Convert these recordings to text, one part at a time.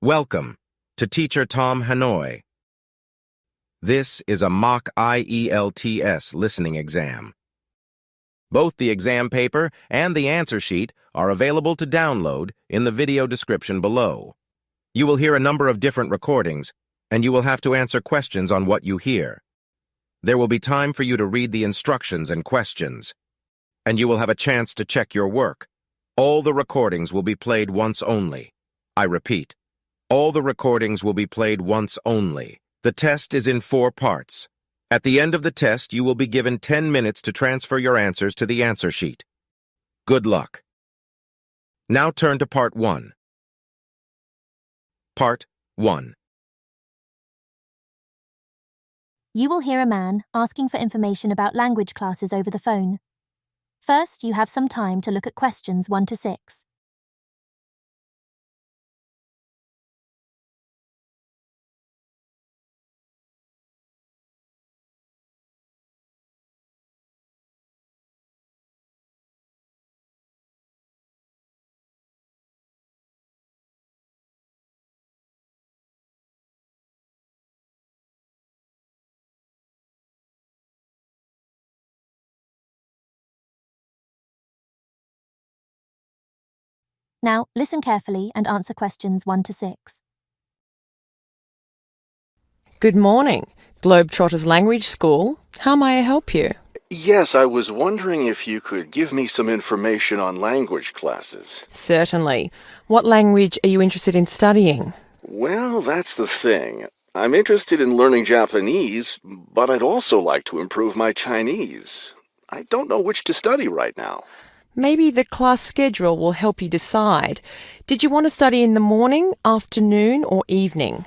Welcome to Teacher Tom Hanoi. This is a mock IELTS listening exam. Both the exam paper and the answer sheet are available to download in the video description below. You will hear a number of different recordings, and you will have to answer questions on what you hear. There will be time for you to read the instructions and questions, and you will have a chance to check your work. All the recordings will be played once only. I repeat, all the recordings will be played once only. The test is in 4 parts. At the end of the test, you will be given 10 minutes to transfer your answers to the answer sheet. Good luck. Now turn to Part 1. Part 1. You will hear a man asking for information about language classes over the phone. First, you have some time to look at questions 1 to 6. Now, listen carefully and answer questions 1 to 6. Good morning, Globetrotters Language School. How may I help you? Yes, I was wondering if you could give me some information on language classes. Certainly. What language are you interested in studying? Well, that's the thing. I'm interested in learning Japanese, but I'd also like to improve my Chinese. I don't know which to study right now. Maybe the class schedule will help you decide. Did you want to study in the morning, afternoon, or evening?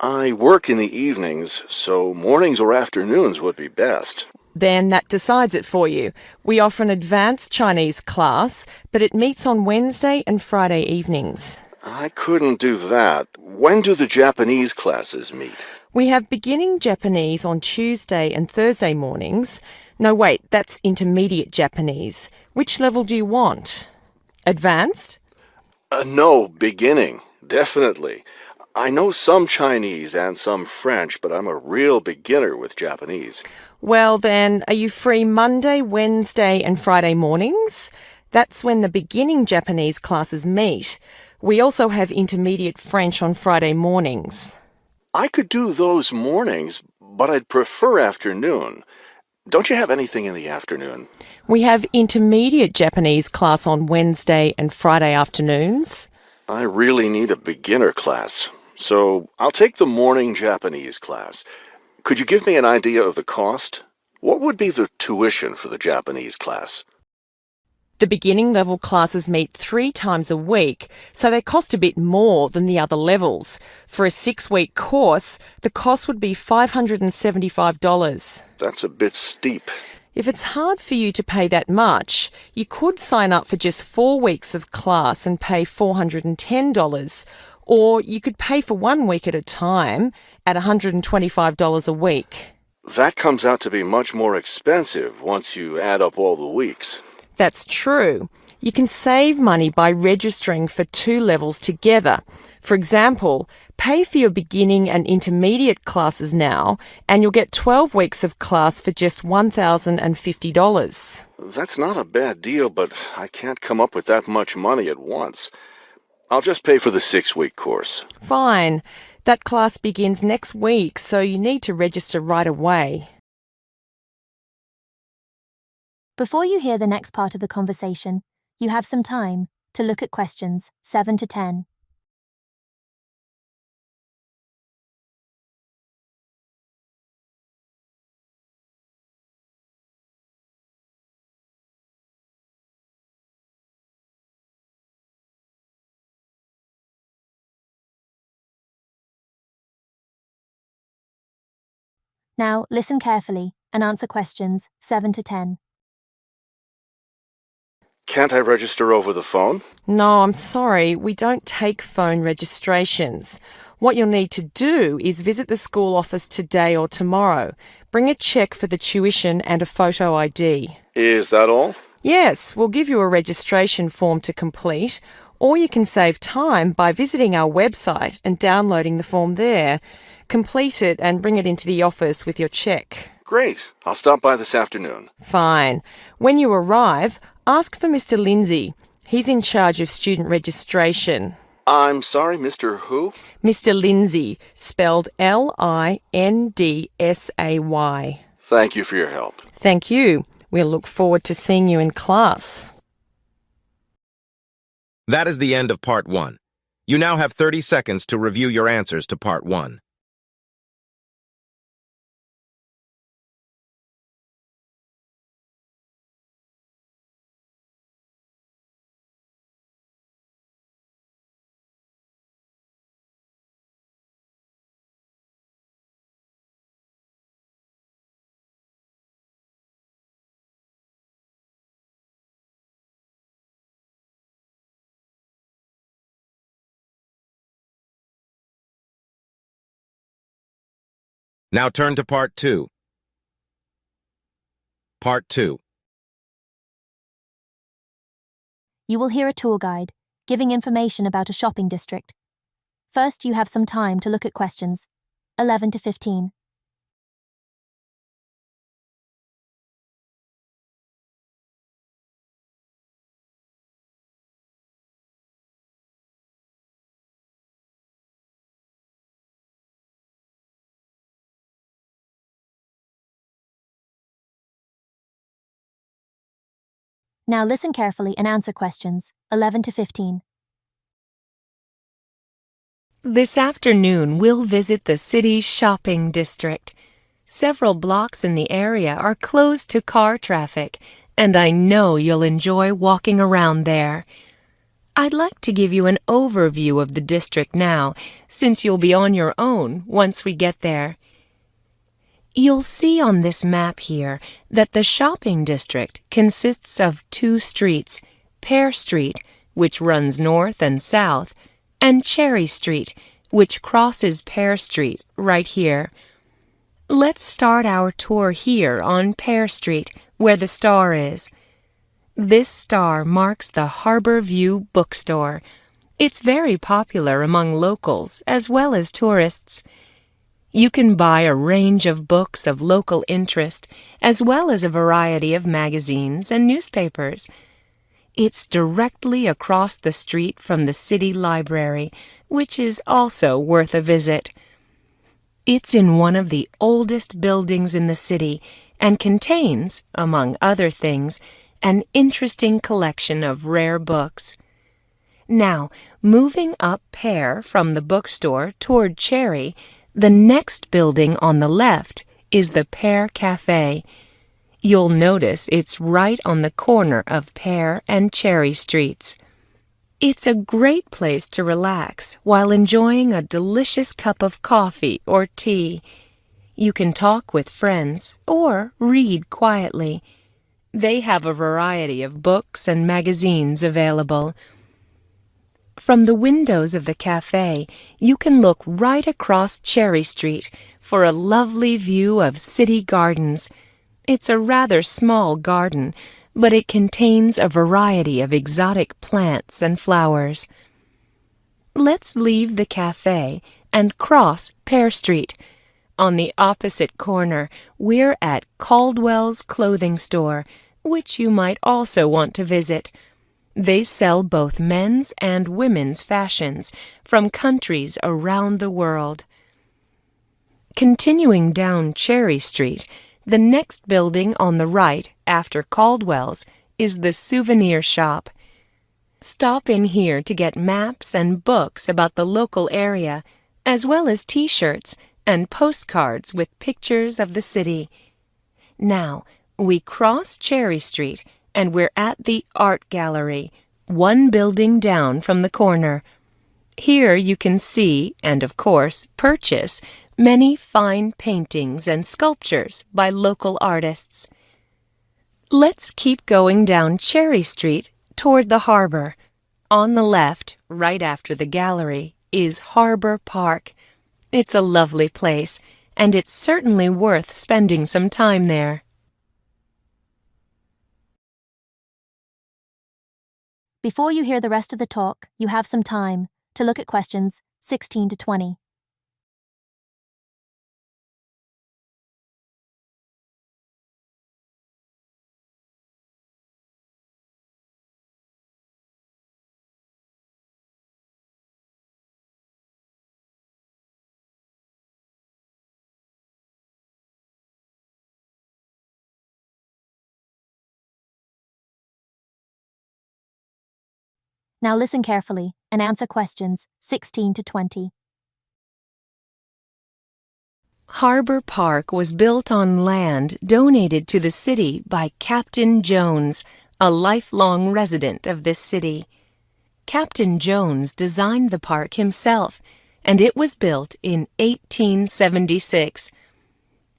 I work in the evenings, so mornings or afternoons would be best. Then that decides it for you. We offer an advanced Chinese class, but it meets on Wednesday and Friday evenings. I couldn't do that. When do the Japanese classes meet? We have beginning Japanese on Tuesday and Thursday mornings. No, wait, that's intermediate Japanese. Which level do you want? Advanced? No, beginning. Definitely. I know some Chinese and some French, but I'm a real beginner with Japanese. Well then, are you free Monday, Wednesday and Friday mornings? That's when the beginning Japanese classes meet. We also have intermediate French on Friday mornings. I could do those mornings, but I'd prefer afternoon. Don't you have anything in the afternoon? We have intermediate Japanese class on Wednesday and Friday afternoons. I really need a beginner class, so I'll take the morning Japanese class. Could you give me an idea of the cost? What would be the tuition for the Japanese class? The beginning level classes meet 3 times a week, so they cost a bit more than the other levels. For a 6-week course, the cost would be $575. That's a bit steep. If it's hard for you to pay that much, you could sign up for just 4 weeks of class and pay $410, or you could pay for 1 week at a time at $125 a week. That comes out to be much more expensive once you add up all the weeks. That's true. You can save money by registering for 2 levels together. For example, pay for your beginning and intermediate classes now, and you'll get 12 weeks of class for just $1,050. That's not a bad deal, but I can't come up with that much money at once. I'll just pay for the 6-week course. Fine. That class begins next week, so you need to register right away. Before you hear the next part of the conversation, you have some time to look at questions 7 to 10. Now, listen carefully and answer questions 7 to 10. Can't I register over the phone? No, I'm sorry, we don't take phone registrations. What you'll need to do is visit the school office today or tomorrow. Bring a cheque for the tuition and a photo ID. Is that all? Yes, we'll give you a registration form to complete. Or you can save time by visiting our website and downloading the form there. Complete it and bring it into the office with your cheque. Great. I'll stop by this afternoon. Fine. When you arrive, ask for Mr. Lindsay. He's in charge of student registration. I'm sorry, Mr. Who? Mr. Lindsay, spelled Lindsay. Thank you for your help. Thank you. We'll look forward to seeing you in class. That is the end of Part 1. You now have 30 seconds to review your answers to Part 1. Now turn to Part 2. Part 2. You will hear a tour guide giving information about a shopping district. First, you have some time to look at questions 11 to 15. Now listen carefully and answer questions 11 to 15. This afternoon, we'll visit the city's shopping district. Several blocks in the area are closed to car traffic, and I know you'll enjoy walking around there. I'd like to give you an overview of the district now, since you'll be on your own once we get there. You'll see on this map here that the shopping district consists of two streets, Pear Street, which runs north and south, and Cherry Street, which crosses Pear Street right here. Let's start our tour here on Pear Street, where the star is. This star marks the Harbor View bookstore. It's very popular among locals as well as tourists. You can buy a range of books of local interest, as well as a variety of magazines and newspapers. It's directly across the street from the city library, which is also worth a visit. It's in one of the oldest buildings in the city and contains, among other things, an interesting collection of rare books. Now, moving up Pear from the bookstore toward Cherry, the next building on the left is the Pear Cafe. You'll notice it's right on the corner of Pear and Cherry Streets. It's a great place to relax while enjoying a delicious cup of coffee or tea. You can talk with friends or read quietly. They have a variety of books and magazines available. From the windows of the cafe, you can look right across Cherry Street for a lovely view of city gardens. It's a rather small garden, but it contains a variety of exotic plants and flowers. Let's leave the cafe and cross Pear Street. On the opposite corner, we're at Caldwell's clothing store, which you might also want to visit. They sell both men's and women's fashions from countries around the world. Continuing down Cherry Street, the next building on the right after Caldwell's is the souvenir shop. Stop in here to get maps and books about the local area, as well as t-shirts and postcards with pictures of the city. Now, we cross Cherry Street and we're at the Art Gallery, one building down from the corner. Here you can see, and of course purchase, many fine paintings and sculptures by local artists. Let's keep going down Cherry Street toward the harbor. On the left, right after the gallery, is Harbor Park. It's a lovely place, and it's certainly worth spending some time there. Before you hear the rest of the talk, you have some time to look at questions 16 to 20. Now listen carefully and answer questions 16 to 20. Harbor Park was built on land donated to the city by Captain Jones, a lifelong resident of this city. Captain Jones designed the park himself, and it was built in 1876.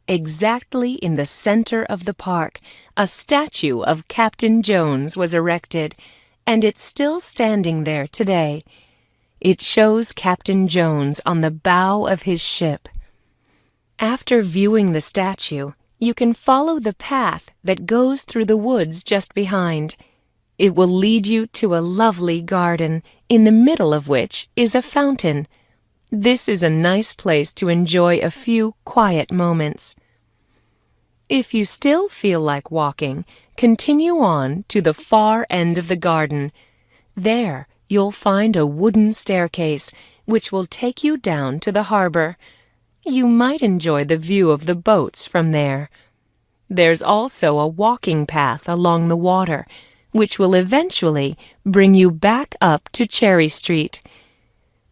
Exactly in the center of the park, a statue of Captain Jones was erected, and it's still standing there today. It shows Captain Jones on the bow of his ship. After viewing the statue, you can follow the path that goes through the woods just behind. It will lead you to a lovely garden, in the middle of which is a fountain. This is a nice place to enjoy a few quiet moments. If you still feel like walking, continue on to the far end of the garden. There, you'll find a wooden staircase, which will take you down to the harbor. You might enjoy the view of the boats from there. There's also a walking path along the water, which will eventually bring you back up to Cherry Street.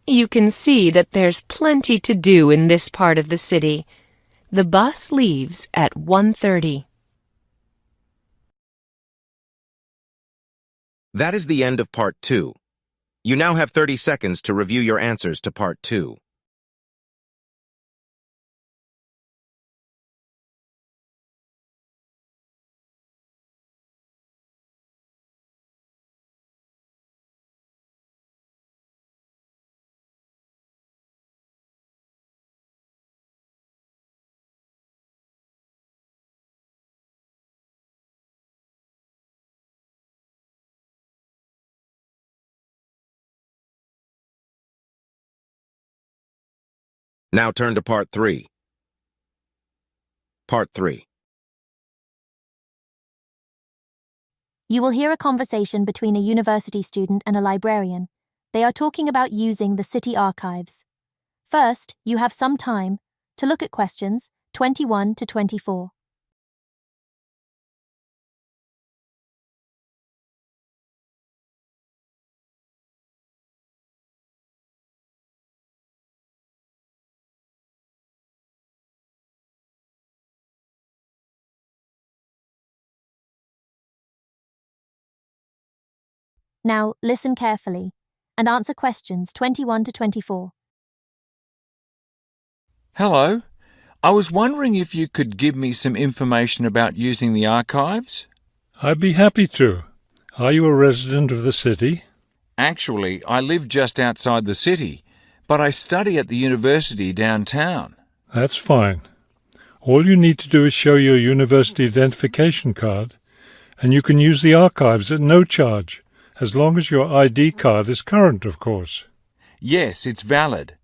You can see that there's plenty to do in this part of the city. The bus leaves at 1:30. That is the end of Part 2. You now have 30 seconds to review your answers to Part 2. Now turn to Part 3. Part 3. You will hear a conversation between a university student and a librarian. They are talking about using the city archives. First, you have some time to look at questions 21 to 24. Now, listen carefully and answer questions 21 to 24. Hello. I was wondering if you could give me some information about using the archives? I'd be happy to. Are you a resident of the city? Actually, I live just outside the city, but I study at the university downtown. That's fine. All you need to do is show your university identification card, and you can use the archives at no charge, as long as your ID card is current, of course. Yes, it's valid.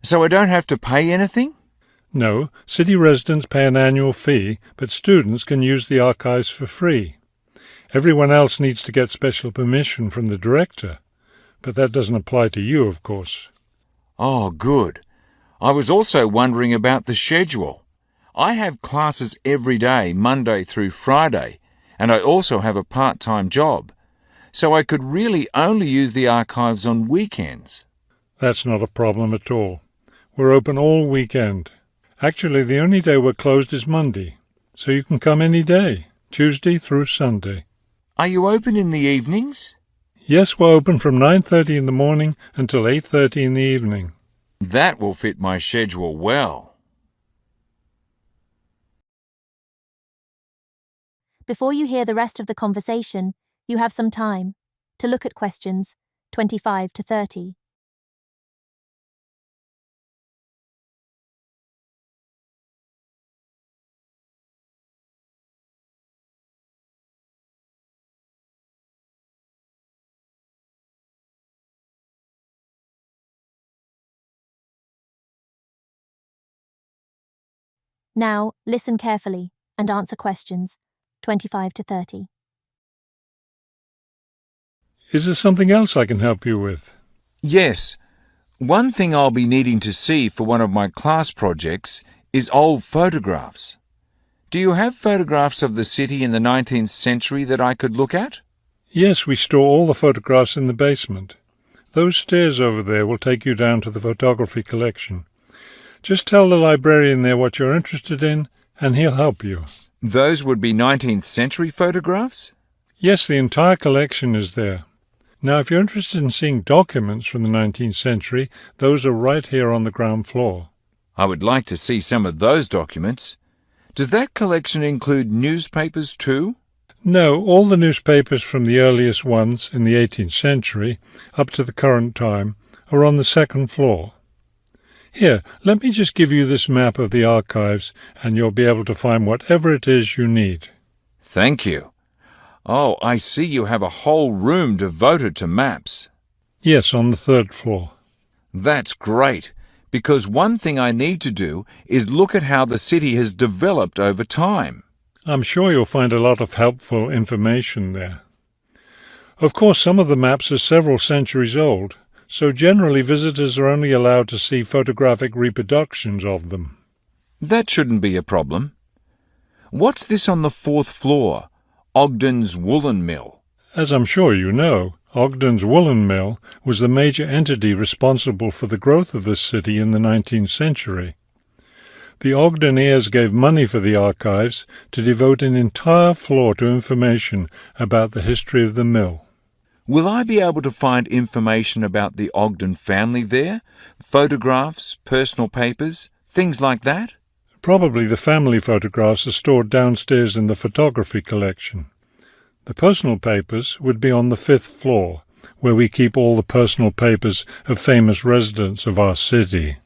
So I don't have to pay anything? No, city residents pay an annual fee, but students can use the archives for free. Everyone else needs to get special permission from the director, but that doesn't apply to you, of course. Oh, good. I was also wondering about the schedule. I have classes every day, Monday through Friday, and I also have a part-time job, so I could really only use the archives on weekends. That's not a problem at all. We're open all weekend. Actually, the only day we're closed is Monday, so you can come any day, Tuesday through Sunday. Are you open in the evenings? Yes, we're open from 9:30 in the morning until 8:30 in the evening. That will fit my schedule well. Before you hear the rest of the conversation, you have some time to look at questions 25 to 30. Now, listen carefully and answer questions 25 to 30. Is there something else I can help you with? Yes. One thing I'll be needing to see for one of my class projects is old photographs. Do you have photographs of the city in the 19th century that I could look at? Yes, we store all the photographs in the basement. Those stairs over there will take you down to the photography collection. Just tell the librarian there what you're interested in, and he'll help you. Those would be 19th century photographs? Yes, the entire collection is there. Now, if you're interested in seeing documents from the 19th century, those are right here on the ground floor. I would like to see some of those documents. Does that collection include newspapers too? No, all the newspapers from the earliest ones in the 18th century up to the current time are on the second floor. Here, let me just give you this map of the archives, and you'll be able to find whatever it is you need. Thank you. Oh, I see you have a whole room devoted to maps. Yes, on the third floor. That's great, because one thing I need to do is look at how the city has developed over time. I'm sure you'll find a lot of helpful information there. Of course, some of the maps are several centuries old, so generally visitors are only allowed to see photographic reproductions of them. That shouldn't be a problem. What's this on the fourth floor? Ogden's Woolen Mill. As I'm sure you know, Ogden's Woolen Mill was the major entity responsible for the growth of this city in the 19th century. The Ogden heirs gave money for the archives to devote an entire floor to information about the history of the mill. Will I be able to find information about the Ogden family there? Photographs, personal papers, things like that? Probably the family photographs are stored downstairs in the photography collection. The personal papers would be on the fifth floor, where we keep all the personal papers of famous residents of our city.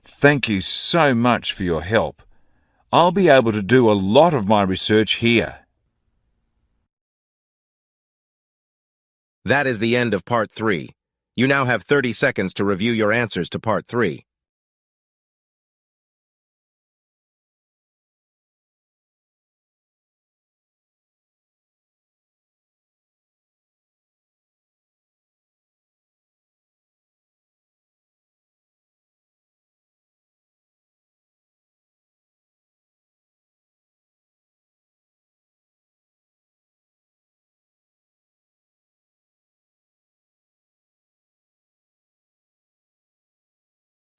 Thank you so much for your help. I'll be able to do a lot of my research here. That is the end of Part 3. You now have 30 seconds to review your answers to Part 3.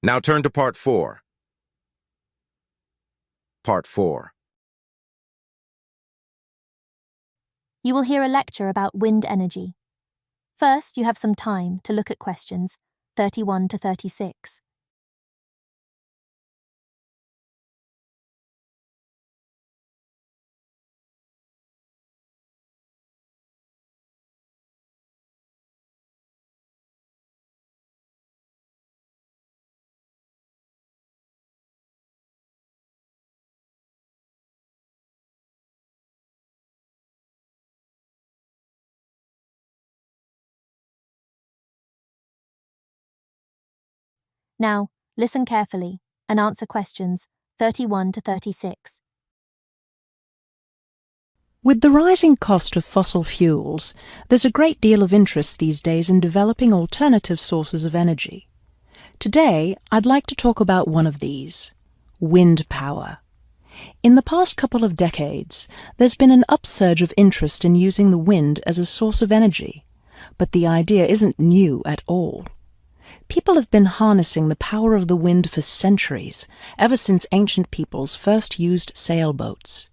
Now turn to Part 4. Part 4. You will hear a lecture about wind energy. First, you have some time to look at questions 31 to 36. Now, listen carefully and answer questions 31 to 36. With the rising cost of fossil fuels, there's a great deal of interest these days in developing alternative sources of energy. Today, I'd like to talk about one of these, wind power. In the past couple of decades, there's been an upsurge of interest in using the wind as a source of energy, but the idea isn't new at all. People have been harnessing the power of the wind for centuries, ever since ancient peoples first used sailboats.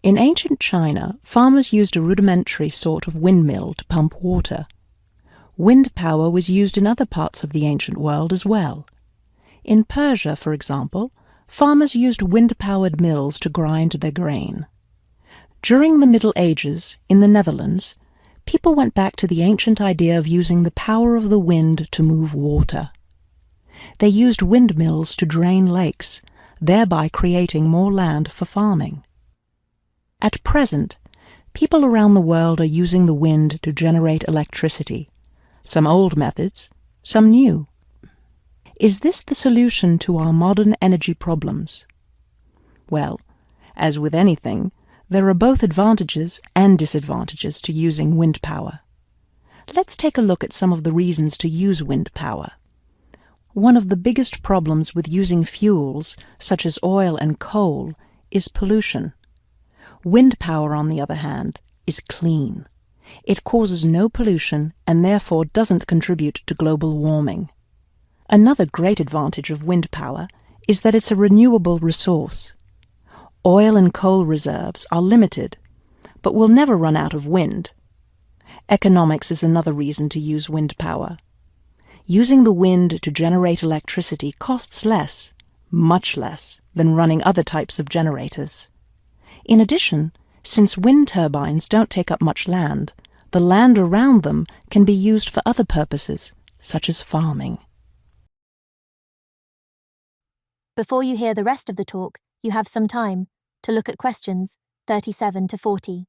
In ancient China, farmers used a rudimentary sort of windmill to pump water. Wind power was used in other parts of the ancient world as well. In Persia, for example, farmers used wind-powered mills to grind their grain. During the Middle Ages, in the Netherlands, people went back to the ancient idea of using the power of the wind to move water. They used windmills to drain lakes, thereby creating more land for farming. At present, people around the world are using the wind to generate electricity, some old methods, some new. Is this the solution to our modern energy problems? Well, as with anything, there are both advantages and disadvantages to using wind power. Let's take a look at some of the reasons to use wind power. One of the biggest problems with using fuels, such as oil and coal, is pollution. Wind power, on the other hand, is clean. It causes no pollution and therefore doesn't contribute to global warming. Another great advantage of wind power is that it's a renewable resource. Oil and coal reserves are limited, but we'll never run out of wind. Economics is another reason to use wind power. Using the wind to generate electricity costs less, much less, than running other types of generators. In addition, since wind turbines don't take up much land, the land around them can be used for other purposes, such as farming. Before you hear the rest of the talk, you have some time to look at questions 37 to 40.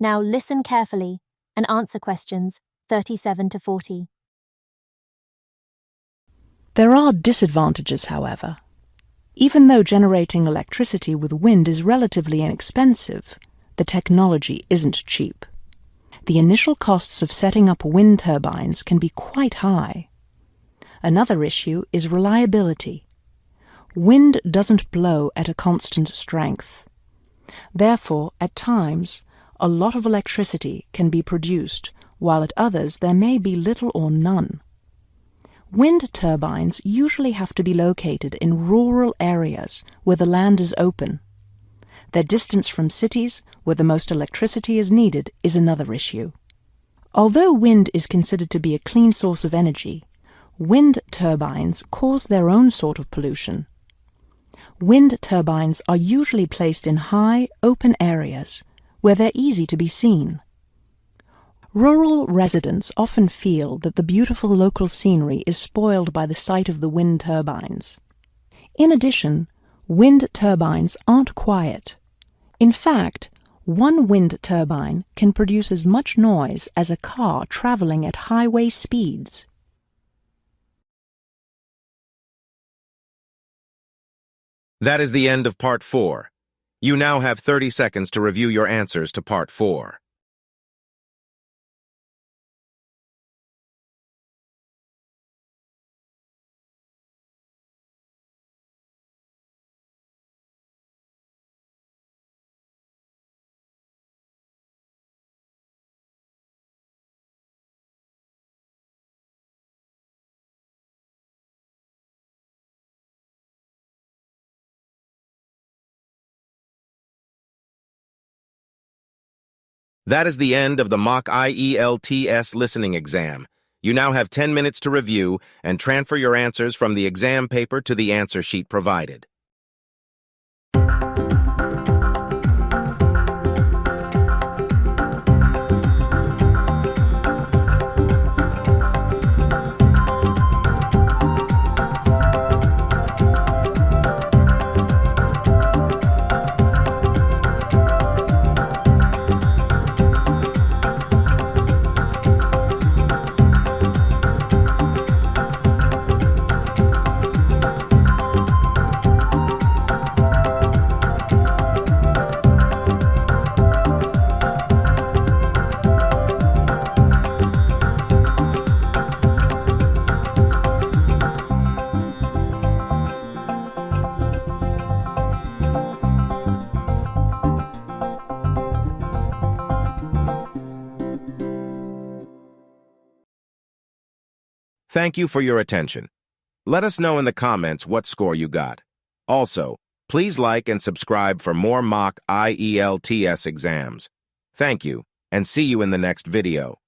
Now listen carefully and answer questions 37 to 40. There are disadvantages, however. Even though generating electricity with wind is relatively inexpensive, the technology isn't cheap. The initial costs of setting up wind turbines can be quite high. Another issue is reliability. Wind doesn't blow at a constant strength. Therefore, at times, a lot of electricity can be produced, while at others there may be little or none. Wind turbines usually have to be located in rural areas where the land is open. Their distance from cities, where the most electricity is needed, is another issue. Although wind is considered to be a clean source of energy, wind turbines cause their own sort of pollution. Wind turbines are usually placed in high, open areas where they're easy to be seen. Rural residents often feel that the beautiful local scenery is spoiled by the sight of the wind turbines. In addition, wind turbines aren't quiet. In fact, one wind turbine can produce as much noise as a car traveling at highway speeds. That is the end of Part 4. You now have 30 seconds to review your answers to Part 4. That is the end of the mock IELTS listening exam. You now have 10 minutes to review and transfer your answers from the exam paper to the answer sheet provided. Thank you for your attention. Let us know in the comments what score you got. Also, please like and subscribe for more mock IELTS exams. Thank you, and see you in the next video.